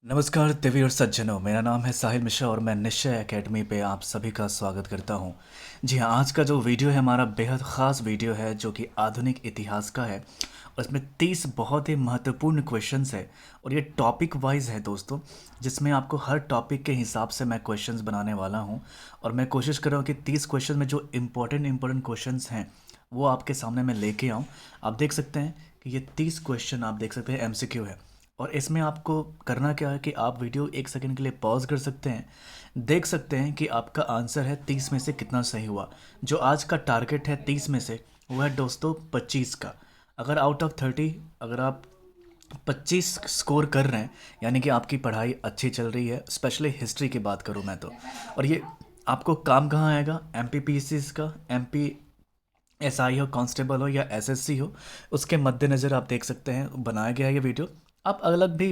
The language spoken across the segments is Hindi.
नमस्कार देवी और सज्जनों, मेरा नाम है साहिल मिश्रा और मैं निश्चय एकेडमी पे आप सभी का स्वागत करता हूँ। जी हाँ, आज का जो वीडियो है हमारा बेहद ख़ास वीडियो है जो कि आधुनिक इतिहास का है और इसमें 30 बहुत ही महत्वपूर्ण क्वेश्चंस है और ये टॉपिक वाइज है दोस्तों, जिसमें आपको हर टॉपिक के हिसाब से मैं क्वेश्चंस बनाने वाला हूँ और मैं कोशिश कर रहा हूँ कि 30 क्वेश्चन में जो इम्पोर्टेंट क्वेश्चंस हैं वो आपके सामने मैं लेके आऊँ। आप देख सकते हैं कि ये 30 क्वेश्चन आप देख सकते हैं एमसीक्यू है और इसमें आपको करना क्या है कि आप वीडियो एक सेकंड के लिए पॉज कर सकते हैं, देख सकते हैं कि आपका आंसर है 30 में से कितना सही हुआ। जो आज का टारगेट है 30 में से वो है दोस्तों 25 का। अगर आउट ऑफ 30 अगर आप 25 स्कोर कर रहे हैं यानी कि आपकी पढ़ाई अच्छी चल रही है। स्पेशली हिस्ट्री की बात करूँ मैं तो, और ये आपको काम कहाँ आएगा, एमपीपीसी का, एमपी एसआई हो, कांस्टेबल हो या एसएससी हो, उसके मद्देनज़र आप देख सकते हैं बनाया गया है ये वीडियो। आप अलग भी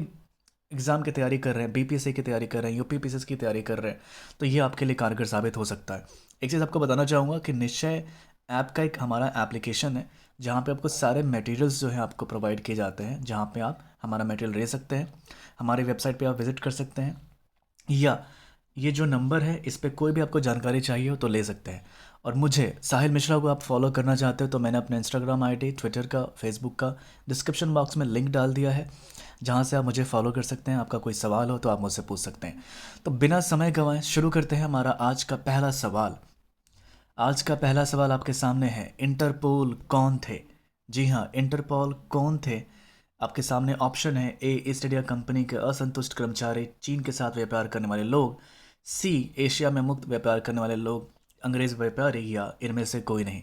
एग्ज़ाम की तैयारी कर रहे हैं, बीपीएससी की तैयारी कर रहे हैं, यूपीपीएससी की तैयारी कर रहे हैं, तो ये आपके लिए कारगर साबित हो सकता है। एक चीज़ आपको बताना चाहूँगा कि निश्चय ऐप का एक हमारा एप्लीकेशन है जहाँ पे आपको सारे मटेरियल्स जो हैं आपको प्रोवाइड किए जाते हैं, जहाँ पे आप हमारा मटेरियल ले सकते हैं। हमारी वेबसाइट पे आप विज़िट कर सकते हैं या ये जो नंबर है इस पे कोई भी आपको जानकारी चाहिए हो तो ले सकते हैं। और मुझे साहिल मिश्रा को आप फॉलो करना चाहते हो तो मैंने अपने इंस्टाग्राम आईडी, ट्विटर का, फेसबुक का डिस्क्रिप्शन बॉक्स में लिंक डाल दिया है, जहाँ से आप मुझे फॉलो कर सकते हैं। आपका कोई सवाल हो तो आप मुझसे पूछ सकते हैं। तो बिना समय गंवाए शुरू करते हैं हमारा आज का पहला सवाल। आज का पहला सवाल आपके सामने है, इंटरपोल कौन थे? जी हाँ, इंटरपोल कौन थे? आपके सामने ऑप्शन है, ए ईस्ट इंडिया कंपनी के असंतुष्ट कर्मचारी, चीन के साथ व्यापार करने वाले लोग, सी एशिया में मुक्त व्यापार करने वाले लोग, अंग्रेज व्यापारी, या इनमें से कोई नहीं।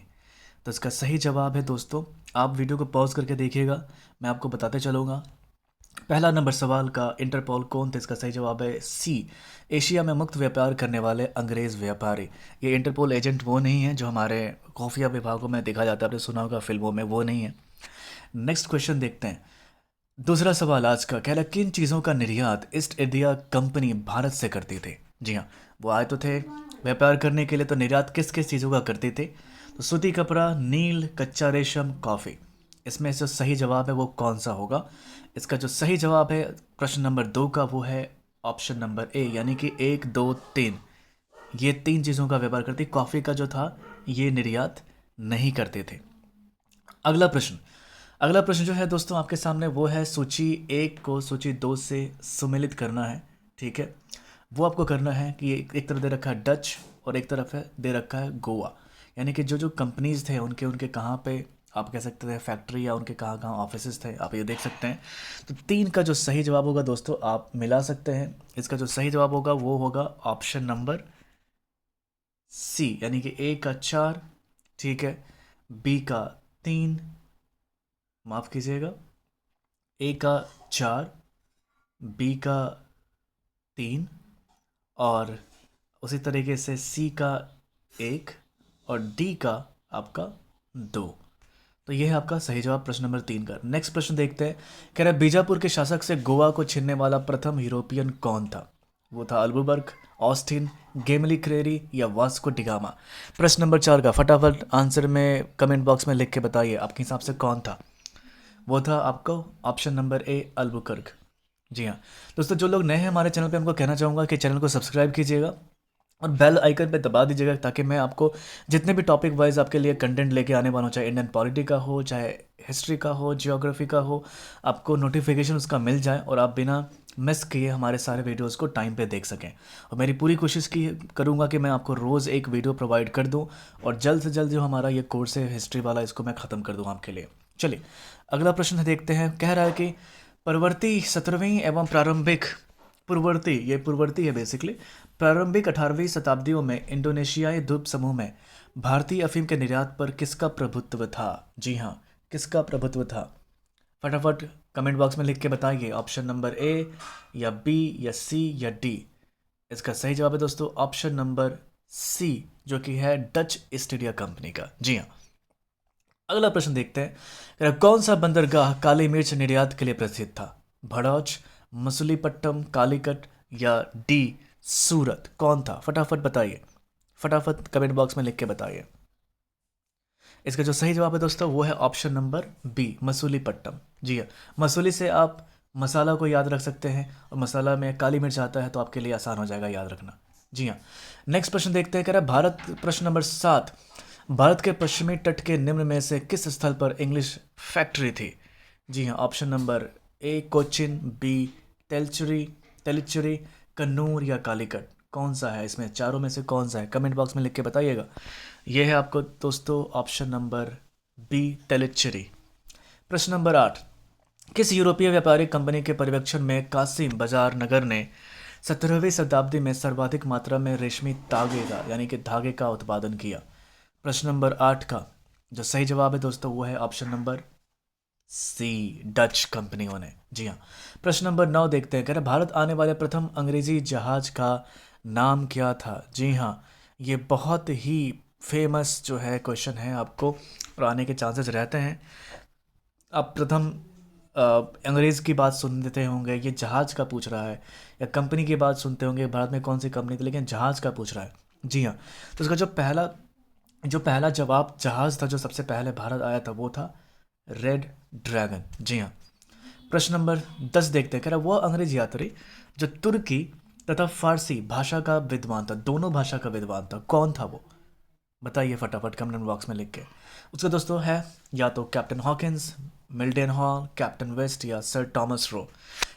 तो इसका सही जवाब है दोस्तों, आप वीडियो को पॉज करके देखिएगा, मैं आपको बताते चलूँगा। पहला नंबर सवाल का इंटरपोल कौन थे, इसका सही जवाब है सी, एशिया में मुक्त व्यापार करने वाले अंग्रेज़ व्यापारी। ये इंटरपोल एजेंट वो नहीं है जो हमारे खुफिया विभागों में देखा जाता है, आपने सुना होगा फिल्मों में, वो नहीं है। नेक्स्ट क्वेश्चन देखते हैं। दूसरा सवाल आज का कह रहा है, किन चीज़ों का निर्यात ईस्ट इंडिया कंपनी भारत से करती थी? जी हाँ, वो आए तो थे व्यापार करने के लिए, तो निर्यात किस किस चीज़ों का करते थे? तो सूती कपड़ा, नील, कच्चा रेशम, कॉफ़ी। इसमें से सही जवाब है वो कौन सा होगा? इसका जो सही जवाब है प्रश्न नंबर 2 का वो है ऑप्शन नंबर ए, यानी कि 1, 2, 3, ये 3 चीज़ों का व्यापार करती। कॉफ़ी का जो था ये निर्यात नहीं करते थे। अगला प्रश्न, अगला प्रश्न जो है दोस्तों आपके सामने वो है, सूची 1 को सूची 2 से सुमेलित करना है। ठीक है, वो आपको करना है कि एक तरफ दे रखा है डच और एक तरफ है दे रखा है गोवा, यानी कि जो जो कंपनीज थे उनके उनके कहाँ पे आप कह सकते थे फैक्ट्री या उनके कहाँ कहाँ ऑफिसेज थे, आप ये देख सकते हैं। तो 3 का जो सही जवाब होगा दोस्तों आप मिला सकते हैं। इसका जो सही जवाब होगा वो होगा ऑप्शन नंबर सी, यानी कि ए का 4, ठीक है, बी का 3, माफ़ कीजिएगा, ए का 4, बी का 3 और उसी तरीके से सी का 1 और डी का आपका 2। तो यह है आपका सही जवाब प्रश्न नंबर 3 का। नेक्स्ट प्रश्न देखते हैं, कह रहा है बीजापुर के शासक से गोवा को छीनने वाला प्रथम यूरोपियन कौन था? वो था अल्बुबर्ग, ऑस्टिन, गेमली क्रेरी या वास्को डिगामा। प्रश्न नंबर 4 का फटाफट आंसर में कमेंट बॉक्स में लिख के बताइए आपके हिसाब से कौन था? वो था आपको ऑप्शन नंबर ए, अल्बुकर्क। जी हाँ दोस्तों, जो लोग नए हैं हमारे चैनल पे, हमको कहना चाहूँगा कि चैनल को सब्सक्राइब कीजिएगा और बेल आइकन पे दबा दीजिएगा, ताकि मैं आपको जितने भी टॉपिक वाइज आपके लिए कंटेंट लेके आने वाला हूँ, चाहे इंडियन पॉलिटी का हो, चाहे हिस्ट्री का हो, जियोग्राफी का हो, आपको नोटिफिकेशन उसका मिल जाए और आप बिना मिस किए हमारे सारे वीडियोस को टाइम पे देख सकें। और मेरी पूरी कोशिश की करूँगा कि मैं आपको रोज़ एक वीडियो प्रोवाइड कर दूँ और जल्द से जल्द जो हमारा ये कोर्स है हिस्ट्री वाला, इसको मैं ख़त्म कर दूँ आपके लिए। चलिए अगला प्रश्न देखते हैं। कह रहा है कि परवर्ती 17वीं एवं प्रारंभिक पूर्ववर्ती, ये पूर्ववर्ती है बेसिकली, प्रारंभिक 18वीं शताब्दियों में इंडोनेशियाई द्वीप समूह में भारतीय अफीम के निर्यात पर किसका प्रभुत्व था? जी हाँ, किसका प्रभुत्व था? फटाफट कमेंट बॉक्स में लिख के बताइए, ऑप्शन नंबर ए या बी या सी या डी। इसका सही जवाब है दोस्तों ऑप्शन नंबर सी, जो कि है डच ईस्ट इंडिया कंपनी का। जी हाँ, अगला प्रश्न देखते हैं, कौन सा बंदरगाह काली मिर्च निर्यात के लिए प्रसिद्ध था? भड़ौच, मसूलीपट्टम, कालीकट या डी सूरत? कौन था? फटाफट बताइए, फटाफट कमेंट बॉक्स में लिख के बताइए। इसका जो सही जवाब है दोस्तों वो है ऑप्शन नंबर बी, मसूलीपट्टम। जी हाँ, मसूली से आप मसाला को याद रख सकते हैं, और मसाला में काली मिर्च आता है तो आपके लिए आसान हो जाएगा याद रखना। जी हाँ। नेक्स्ट प्रश्न देखते हैं, कह रहा है भारत, प्रश्न नंबर 7, भारत के पश्चिमी तट के निम्न में से किस स्थल पर इंग्लिश फैक्ट्री थी? जी हाँ, option number A Cochin, B Tellicherry Tellicherry, Kannur या कालीकट, कौन सा है इसमें चारों में से कौन सा है? कमेंट बॉक्स में लिख के बताइएगा। यह है आपको दोस्तों ऑप्शन नंबर बी तेलिचुरी। प्रश्न नंबर 8, किस यूरोपीय व्यापारिक कंपनी के पर्यवेक्षण में कासिम बाजार नगर ने 17वीं शताब्दी में सर्वाधिक मात्रा में रेशमी तागे का यानी कि धागे का उत्पादन किया? प्रश्न नंबर 8 का जो सही जवाब है दोस्तों वो है ऑप्शन नंबर सी, डच कंपनियों ने। जी हाँ। प्रश्न नंबर 9 देखते हैं, कह रहे भारत आने वाले प्रथम अंग्रेजी जहाज का नाम क्या था? जी हाँ, ये बहुत ही फेमस जो है क्वेश्चन है, आपको और आने के चांसेस रहते हैं। आप प्रथम अंग्रेज़ की बात सुनते होंगे, ये जहाज का पूछ रहा है, या कंपनी की बात सुनते होंगे भारत में कौन सी कंपनी थी, लेकिन जहाज का पूछ रहा है। जी हाँ। तो उसका जो पहला जवाब जहाज था जो सबसे पहले भारत आया था वो था रेड ड्रैगन। जी हाँ। प्रश्न नंबर 10 देखते हैं, कह रहा वह अंग्रेज यात्री जो तुर्की तथा फारसी भाषा का विद्वान था, दोनों भाषा का विद्वान था, कौन था वो? बताइए फटाफट कमेंट बॉक्स में लिख के। उसका दोस्तों है या तो captain Hawkins, Milton Hall, captain West या सर टॉमस रो।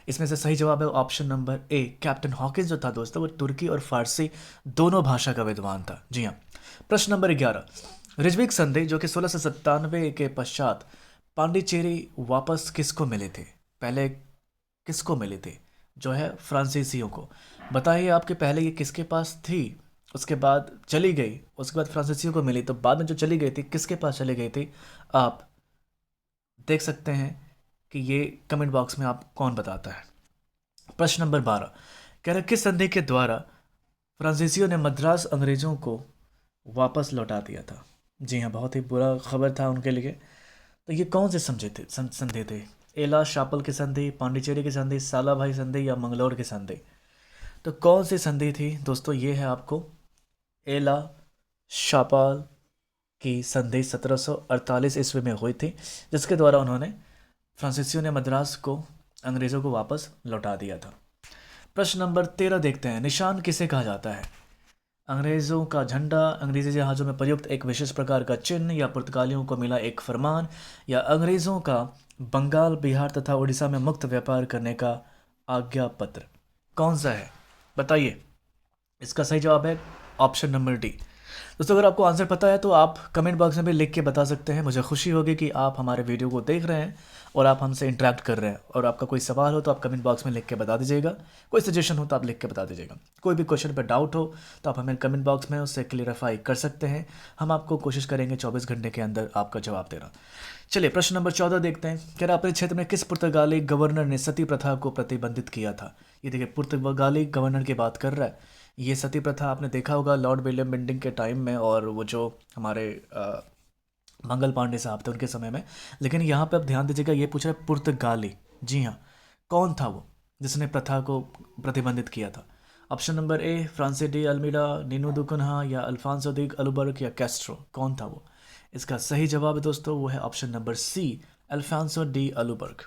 इसमें से सही जवाब है option number A, captain Hawkins जो था दोस्तों वो तुर्की और फारसी दोनों भाषा का विद्वान था। जी हाँ। प्रश्न नंबर 11, रिजविक संधि जो कि 1697 के पश्चात पांडिचेरी वापस किसको मिले थे? पहले किसको मिले थे? जो है फ्रांसीसियों को। बताइए आपके पहले ये किसके पास थी, उसके बाद चली गई, उसके बाद फ्रांसीसियों को मिली, तो बाद में जो चली गई थी किसके पास चली गई थी? आप देख सकते हैं कि ये कमेंट बॉक्स में आप कौन बताता है। प्रश्न नंबर 12, कह रहा किस संधि के द्वारा फ्रांसीसियों ने मद्रास अंग्रेजों को वापस लौटा दिया था? जी हाँ, बहुत ही बुरा खबर था उनके लिए। तो ये कौन से संधि थे? एला शापल की संधि, पांडिचेरी की संधि, सालाभाई संधि या मंगलौर की संधि? तो कौन सी संधि थी दोस्तों? ये है आपको एला शापाल की संधि 1748 ईस्वी में हुई थी, जिसके द्वारा उन्होंने फ्रांसीसियों ने मद्रास को अंग्रेज़ों को वापस लौटा दिया था। प्रश्न नंबर 13 देखते हैं, निशान किसे कहा जाता है? अंग्रेज़ों का झंडा, अंग्रेज़ी जहाज़ों में प्रयुक्त एक विशेष प्रकार का चिन्ह, या पुर्तगालियों को मिला एक फरमान, या अंग्रेज़ों का बंगाल, बिहार तथा उड़ीसा में मुक्त व्यापार करने का आज्ञा पत्र? कौन सा है बताइए? इसका सही जवाब है ऑप्शन नंबर डी। दोस्तों अगर आपको आंसर पता है तो आप कमेंट बॉक्स में भी लिख के बता सकते हैं। मुझे खुशी होगी कि आप हमारे वीडियो को देख रहे हैं और आप हमसे इंटरेक्ट कर रहे हैं। और आपका कोई सवाल हो तो आप कमेंट बॉक्स में लिख के बता दीजिएगा, कोई सजेशन हो तो आप लिख के बता दीजिएगा, कोई भी क्वेश्चन पर डाउट हो तो आप हमें कमेंट बॉक्स में उससे क्लियरिफाई कर सकते हैं। हम आपको कोशिश करेंगे 24 घंटे के अंदर आपका जवाब देना। चलिए प्रश्न नंबर 14 देखते हैं, कह रहा अपने क्षेत्र में किस पुर्तगाली गवर्नर ने सती प्रथा को प्रतिबंधित किया था? ये देखिए पुर्तगाली गवर्नर की बात कर रहा है। ये सती प्रथा आपने देखा होगा लॉर्ड विलियम बेंटिंक के टाइम में, और वो जो हमारे मंगल पांडे साहब थे उनके समय में। लेकिन यहाँ पे आप ध्यान दीजिएगा, ये पूछ रहा है पुर्तगाली। जी हाँ, कौन था वो जिसने प्रथा को प्रतिबंधित किया था? Option number A Francis de Almeida, Nuno da Cunha या अल्फांसो दी अल्बुकर्क या कैस्ट्रो, कौन था वो? इसका सही जवाब है दोस्तों वो है option number C, Alfonso de Albuquerque.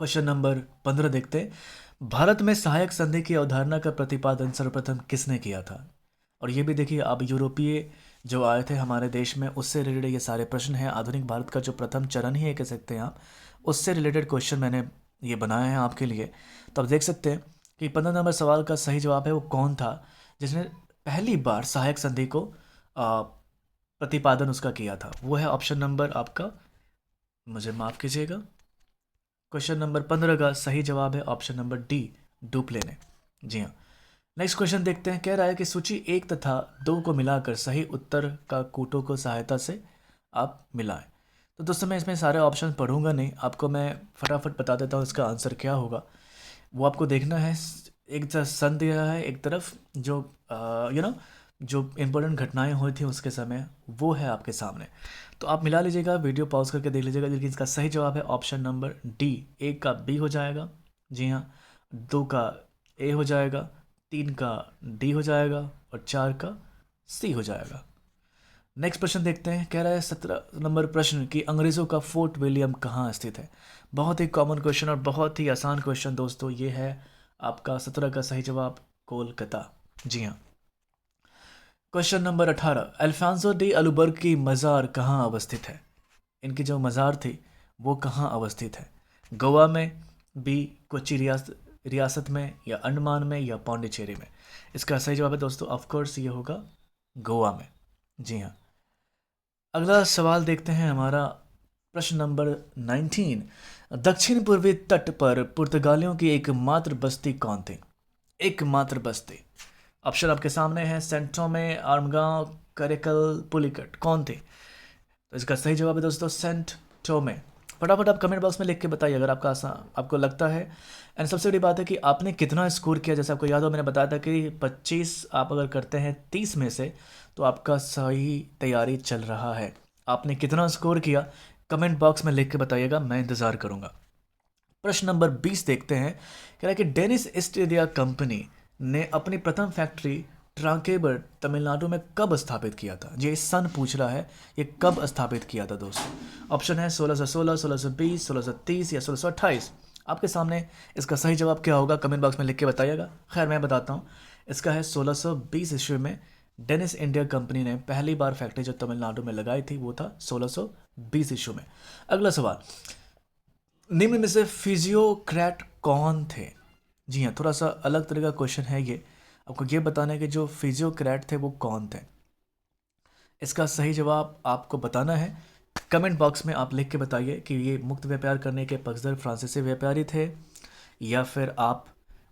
Question number 15 देखते हैं, भारत में सहायक संधि की अवधारणा का प्रतिपादन सर्वप्रथम किसने किया था? और ये भी देखिए, अब यूरोपीय जो आए थे हमारे देश में उससे रिलेटेड ये सारे प्रश्न हैं। आधुनिक भारत का जो प्रथम चरण ही है कह सकते हैं आप, उससे रिलेटेड क्वेश्चन मैंने ये बनाए हैं आपके लिए। तो आप देख सकते हैं कि 15 नंबर सवाल का सही जवाब है वो कौन था जिसने पहली बार सहायक संधि को प्रतिपादन उसका किया था? वो है ऑप्शन नंबर आपका, मुझे माफ़ कीजिएगा, क्वेश्चन नंबर 15 का सही जवाब है ऑप्शन नंबर डी, डुप्ले ने। जी हाँ। नेक्स्ट क्वेश्चन देखते हैं, कह रहा है कि सूची 1 तथा 2 को मिलाकर सही उत्तर का कूटों को सहायता से आप मिलाएं। तो दोस्तों मैं इसमें सारे ऑप्शन पढ़ूंगा नहीं, आपको मैं फटाफट बता देता हूँ इसका आंसर क्या होगा। वो आपको देखना है, एक सन दिया है एक तरफ जो जो इम्पोर्टेंट घटनाएं हुई थी उसके समय, वो है आपके सामने। तो आप मिला लीजिएगा, वीडियो पॉज करके देख लीजिएगा। लेकिन इसका सही जवाब है ऑप्शन नंबर डी, 1 का बी हो जाएगा। जी हाँ, 2 का ए हो जाएगा, 3 का डी हो जाएगा और 4 का सी हो जाएगा। नेक्स्ट प्रश्न देखते हैं। कह रहा है 17 नंबर प्रश्न कि अंग्रेज़ों का फोर्ट विलियम कहाँ स्थित है। बहुत ही कॉमन क्वेश्चन और बहुत ही आसान क्वेश्चन दोस्तों। ये है आपका 17 का सही जवाब कोलकाता। जी हाँ। Question number 18, Alfonso de Albuquerque की मज़ार कहाँ अवस्थित है। इनकी जो मज़ार थी वो कहाँ अवस्थित है। गोवा में, बी कोची रियासत में, या अंडमान में, या पौंडीचेरी में। इसका सही जवाब है दोस्तों ऑफकोर्स ये होगा गोवा में। जी हाँ। अगला सवाल देखते हैं हमारा प्रश्न नंबर 19, दक्षिण पूर्वी तट पर पुर्तगालियों की एकमात्र बस्ती कौन थी। एकमात्र बस्ती। ऑप्शन आपके सामने है, सेंट टोमे, आर्मगांव, करेकल, पुलिकट। कौन थे। तो इसका सही जवाब है दोस्तों सेंट टोमे। फटाफट आप कमेंट बॉक्स में लिख के बताइए अगर आपको लगता है। एंड सबसे बड़ी बात है कि आपने कितना स्कोर किया। जैसे आपको याद हो मैंने बताया था कि 25 आप अगर करते हैं 30 में से तो आपका सही तैयारी चल रहा है। आपने कितना स्कोर किया कमेंट बॉक्स में लिख के बताइएगा, मैं इंतज़ार करूँगा। प्रश्न नंबर 20 देखते हैं। कह रहा है कि डेनिस ईस्ट इंडिया कंपनी ने अपनी प्रथम फैक्ट्री ट्रांकेबर तमिलनाडु में कब स्थापित किया था। ये सन पूछ रहा है, ये कब स्थापित किया था दोस्तों। ऑप्शन है 1616, 1620, 1630 या 1628। आपके सामने इसका सही जवाब क्या होगा कमेंट बॉक्स में लिख के बताइएगा। खैर मैं बताता हूँ, इसका है 1620 ईस्वी में डेनिस इंडिया कंपनी ने पहली बार फैक्ट्री जो तमिलनाडु में लगाई थी वो था 1620 ईस्वी में। अगला सवाल, निम्न में से फिजियोक्रेट कौन थे। जी हाँ, थोड़ा सा अलग तरह का क्वेश्चन है ये। आपको ये बताना है कि जो फिजियोक्रेट थे वो कौन थे। इसका सही जवाब आपको बताना है। कमेंट बॉक्स में आप लिख के बताइए कि ये मुक्त व्यापार करने के पक्षधर फ्रांसीसी व्यापारी थे, या फिर आप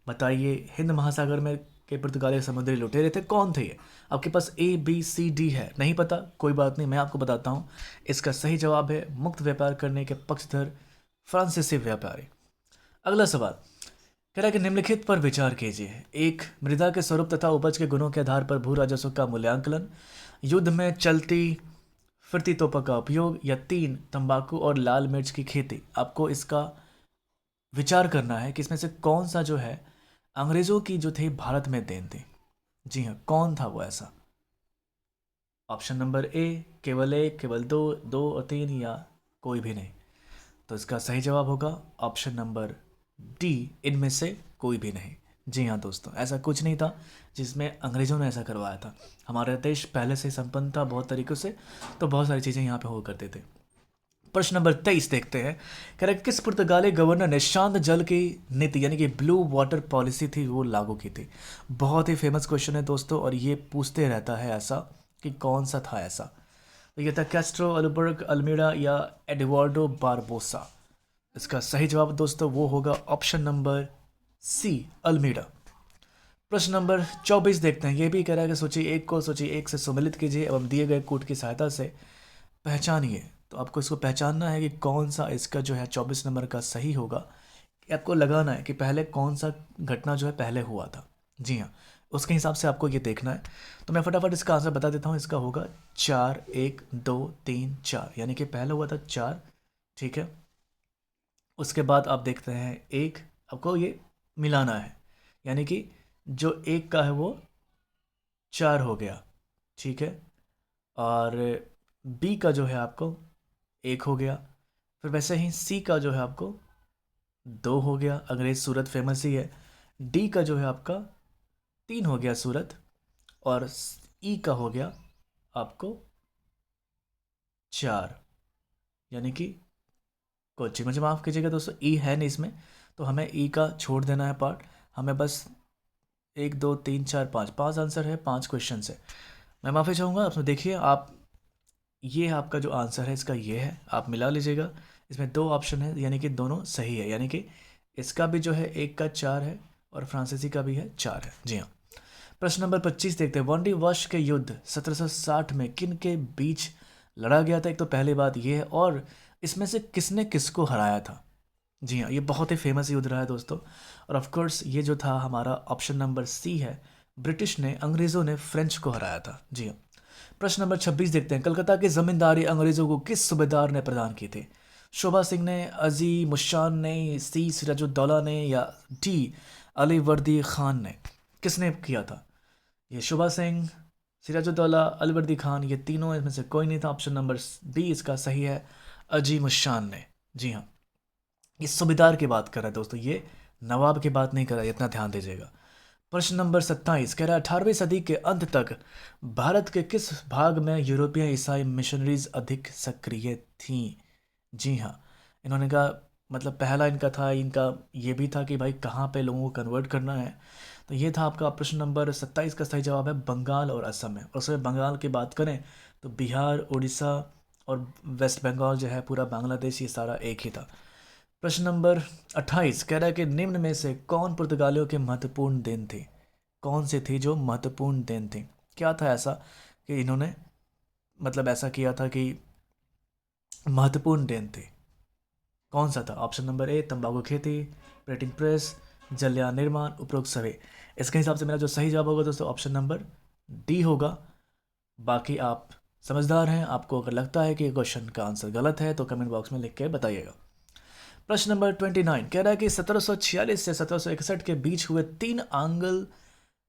बताइए हिंद महासागर में के पुर्तगाली समुद्री लुटेरे थे। कौन थे ये। आपके पास ABCD है, नहीं पता कोई बात नहीं, मैं आपको बताता हूँ। इसका सही जवाब है मुक्त व्यापार करने के पक्षधर फ्रांसीसी व्यापारी। अगला सवाल कह रहा है कि निम्नलिखित पर विचार कीजिए। एक, मृदा के स्वरूप तथा उपज के गुणों के आधार पर भू राजस्व का मूल्यांकन, युद्ध में चलती फिरती तोपों का उपयोग, या 3, तंबाकू और लाल मिर्च की खेती। आपको इसका विचार करना है कि इसमें से कौन सा जो है अंग्रेजों की जो थी भारत में देन थी। जी हाँ, कौन था वो ऐसा। ऑप्शन नंबर ए केवल एक, केवल दो, दो और तीन, या कोई भी नहीं। तो इसका सही जवाब होगा ऑप्शन नंबर डी, इनमें से कोई भी नहीं। जी हाँ दोस्तों, ऐसा कुछ नहीं था जिसमें अंग्रेज़ों ने ऐसा करवाया था। हमारा देश पहले से संपन्न था बहुत तरीक़ों से, तो बहुत सारी चीज़ें यहाँ पे हुआ करते थे। प्रश्न नंबर 23 देखते हैं। कह रहे किस पुर्तगाली गवर्नर ने शांत जल की नीति यानी कि ब्लू वाटर पॉलिसी थी वो लागू की थी। बहुत ही फेमस क्वेश्चन है दोस्तों, और ये पूछते रहता है ऐसा कि कौन सा था ऐसा। तो ये था कैस्ट्रो, अल्बर्ग, अल्मीडा, या एडवर्डो बारबोसा। इसका सही जवाब दोस्तों वो होगा ऑप्शन नंबर सी, अल्मीडा। प्रश्न नंबर 24 देखते हैं। ये भी कह रहा है कि सूची एक को सूची एक से सम्मिलित कीजिए एवं दिए गए कूट की सहायता से पहचानिए। तो आपको इसको पहचानना है कि कौन सा इसका जो है 24 नंबर का सही होगा। आपको लगाना है कि पहले कौन सा घटना जो है पहले हुआ था। जी हाँ, उसके हिसाब से आपको ये देखना है। तो मैं फटाफट इसका आंसर बता देता हूँ। इसका होगा 4, 1, 2, 3, 4, यानी कि पहले हुआ था 4। ठीक है, उसके बाद आप देखते हैं 1, आपको ये मिलाना है, यानी कि जो 1 का है वो 4 हो गया। ठीक है, और बी का जो है आपको 1 हो गया। फिर वैसे ही सी का जो है आपको 2 हो गया, अंग्रेज सूरत फेमस ही है। डी का जो है आपका 3 हो गया सूरत, और ई का हो गया आपको 4, यानी कि कोची। मुझे माफ़ कीजिएगा दोस्तों, ई है नहीं इसमें, तो हमें ई का छोड़ देना है पार्ट। हमें बस 1, 2, 3, 4, 5 5 आंसर है, 5 क्वेश्चन है। मैं माफ़ी चाहूँगा आपने। देखिए आप, ये आपका जो आंसर है इसका ये है, आप मिला लीजिएगा। इसमें 2 ऑप्शन है, यानी कि दोनों सही है, यानी कि इसका भी जो है 1 का 4 है और फ्रांसीसी का भी है 4 है। जी हाँ। प्रश्न नंबर 25 देखते हैं। वनडे वर्ष के युद्ध 1760 में किन के बीच लड़ा गया था। एक तो पहली बात ये है, और इसमें से किसने किसको हराया था। जी हाँ, ये बहुत ही फेमस युद्ध रहा है दोस्तों। और ऑफ कोर्स ये जो था हमारा ऑप्शन नंबर सी है, ब्रिटिश ने, अंग्रेज़ों ने फ्रेंच को हराया था। जी हाँ। प्रश्न नंबर 26 देखते हैं। कलकत्ता की जमींदारी अंग्रेज़ों को किस सूबेदार ने प्रदान की थी। शोभा सिंह ने, अजीम उशान ने, सी सिराजुद्दौला ने, या डी अली वर्दी खान ने। किसने किया था ये। शोभा सिंह, सिराजुद्दौला, अलवर्दी खान, ये तीनों इसमें से कोई नहीं था। ऑप्शन नंबर बी इसका सही है, अजीम उशान ने। जी हाँ, ये सूबेदार की बात कर रहा है दोस्तों, ये नवाब की बात नहीं कर रहा है, इतना ध्यान दीजिएगा। प्रश्न नंबर 27 कह रहा है 18वीं सदी के अंत तक भारत के किस भाग में यूरोपीय ईसाई मिशनरीज अधिक सक्रिय थीं? जी हाँ, इन्होंने कहा, मतलब पहला इनका ये भी था कि भाई कहाँ पे लोगों को कन्वर्ट करना है। तो ये था आपका प्रश्न नंबर 27 का सही जवाब है बंगाल और असम में। और उसमें बंगाल की बात करें तो बिहार, उड़ीसा और वेस्ट बंगाल जो है, पूरा बांग्लादेश, ये सारा एक ही था। प्रश्न नंबर 28 कह रहा है कि निम्न में से कौन पुर्तगालियों के महत्वपूर्ण देन थे? कौन से थी जो महत्वपूर्ण देन थी? क्या था ऐसा कि इन्होंने मतलब ऐसा किया था कि महत्वपूर्ण देन थे? कौन सा था? ऑप्शन नंबर ए तंबाकू खेती, प्रिंटिंग प्रेस, जलयान निर्माण, उपरोक्त सभी। इसके हिसाब से मेरा जो सही जवाब होगा दोस्तों ऑप्शन नंबर डी होगा। बाकी आप समझदार हैं, आपको अगर लगता है कि क्वेश्चन का आंसर गलत है तो कमेंट बॉक्स में लिख के बताइएगा। प्रश्न नंबर 29 कह रहा है कि 1746 से 1761 के बीच हुए 3 आंग्ल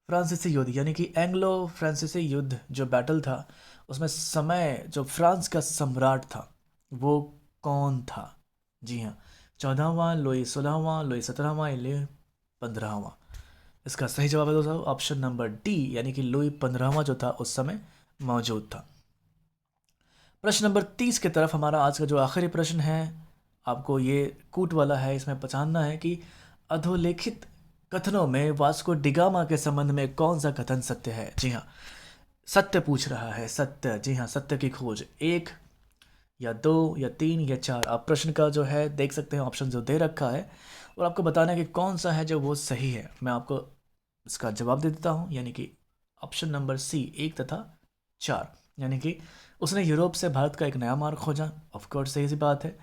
फ्रांसीसी युद्ध, यानी कि एंग्लो फ्रांसीसी युद्ध जो बैटल था, उसमें समय जो फ्रांस का सम्राट था वो कौन था? जी हाँ, 14वां, लुई 16वां, लुई 17वां, लुई 15वां। इसका सही जवाब है दोस्तों ऑप्शन नंबर डी, यानी कि लुई 15वां जो था उस समय मौजूद था। प्रश्न नंबर 30 की तरफ हमारा आज का जो आखिरी प्रश्न है, आपको ये कूट वाला है। इसमें पहचानना है कि अधोलेखित कथनों में वास्को डिगामा के संबंध में कौन सा कथन सत्य है? जी हाँ, सत्य पूछ रहा है, सत्य। जी हाँ, सत्य की खोज, 1 या 2 या 3 या 4। आप प्रश्न का जो है देख सकते हैं, ऑप्शन जो दे रखा है, और आपको बताना है कि कौन सा है जो वो सही है। मैं आपको इसका जवाब दे देता हूँ, यानी कि ऑप्शन नंबर सी, 1 तथा 4। यानी कि उसने यूरोप से भारत का एक नया मार्ग खोजा, ऑफकोर्स सही सी बात है।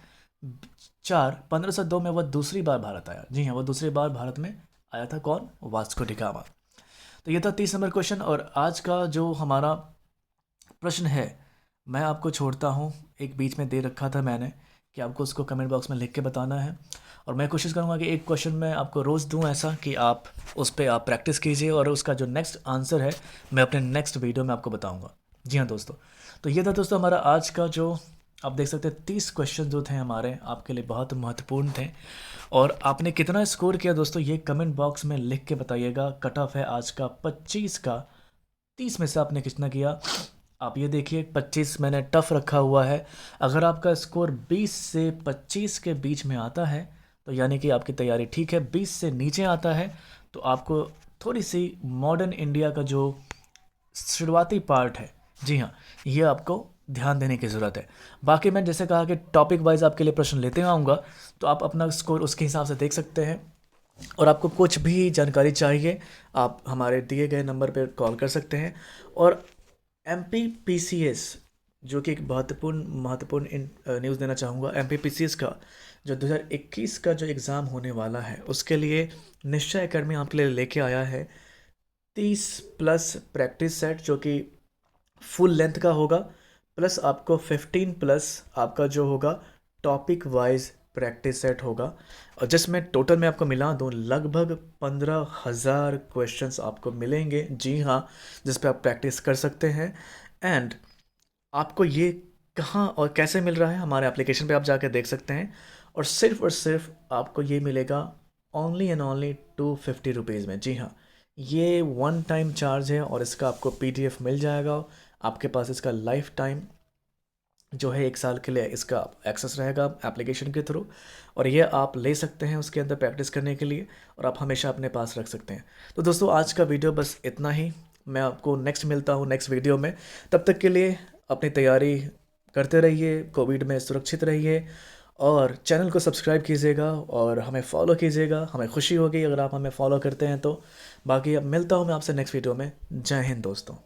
4, 1502 में वह दूसरी बार भारत आया। जी हाँ, वो दूसरी बार भारत में आया था। कौन? Vasco da Gama. तो ये था 30 नंबर क्वेश्चन। और आज का जो हमारा प्रश्न है, मैं आपको छोड़ता हूँ, एक बीच में दे रखा था मैंने कि आपको उसको कमेंट बॉक्स में लिख के बताना है। और मैं कोशिश करूँगा कि एक क्वेश्चन मैं आपको रोज़ दूँ, ऐसा कि आप उस पर आप प्रैक्टिस कीजिए, और उसका जो नेक्स्ट आंसर है मैं अपने नेक्स्ट वीडियो में आपको बताऊँगा। जी हाँ दोस्तों, तो ये था दोस्तों हमारा आज का जो, आप देख सकते हैं 30 क्वेश्चन जो थे हमारे आपके लिए बहुत महत्वपूर्ण थे। और आपने कितना स्कोर किया दोस्तों, ये कमेंट बॉक्स में लिख के बताइएगा। कट ऑफ है आज का 25 का, 30 में से आपने कितना किया? आप ये देखिए, 25 मैंने टफ रखा हुआ है। अगर आपका स्कोर 20 से 25 के बीच में आता है तो यानी कि आपकी तैयारी ठीक है। 20 से नीचे आता है तो आपको थोड़ी सी मॉडर्न इंडिया का जो शुरुआती पार्ट है, जी हाँ, ये आपको ध्यान देने की ज़रूरत है। बाकी मैं जैसे कहा कि टॉपिक वाइज आपके लिए प्रश्न लेते आऊँगा, तो आप अपना स्कोर उसके हिसाब से देख सकते हैं। और आपको कुछ भी जानकारी चाहिए, आप हमारे दिए गए नंबर पर कॉल कर सकते हैं। और MPPCS, जो कि एक महत्वपूर्ण न्यूज़ देना चाहूँगा। MPPCS का जो 2021 का जो एग्ज़ाम होने वाला है, उसके लिए निश्चय अकेडमी आपके लिए लेके आया है 30 प्लस प्रैक्टिस सेट, जो कि फुल लेंथ का होगा, प्लस आपको 15 प्लस आपका जो होगा टॉपिक वाइज प्रैक्टिस सेट होगा। और जिसमें टोटल मैं आपको मिला दूँ लगभग 15,000 क्वेश्चंस आपको मिलेंगे। जी हाँ, जिस पे आप प्रैक्टिस कर सकते हैं। एंड आपको ये कहाँ और कैसे मिल रहा है, हमारे एप्लीकेशन पे आप जाकर देख सकते हैं। और सिर्फ आपको ये मिलेगा ओनली एंड ओनली 250 रुपीज़ में। जी हाँ, ये वन टाइम चार्ज है, और इसका आपको PDF मिल जाएगा। आपके पास इसका लाइफ टाइम जो है 1 साल के लिए इसका एक्सेस रहेगा एप्लीकेशन के थ्रू, और ये आप ले सकते हैं उसके अंदर प्रैक्टिस करने के लिए, और आप हमेशा अपने पास रख सकते हैं। तो दोस्तों आज का वीडियो बस इतना ही। मैं आपको नेक्स्ट मिलता हूँ नेक्स्ट वीडियो में। तब तक के लिए अपनी तैयारी करते रहिए, कोविड में सुरक्षित रहिए, और चैनल को सब्सक्राइब कीजिएगा और हमें फॉलो कीजिएगा। हमें खुशी होगी अगर आप हमें फॉलो करते हैं तो। बाकी अब मिलता हूँ मैं आपसे नेक्स्ट वीडियो में। जय हिंद दोस्तों।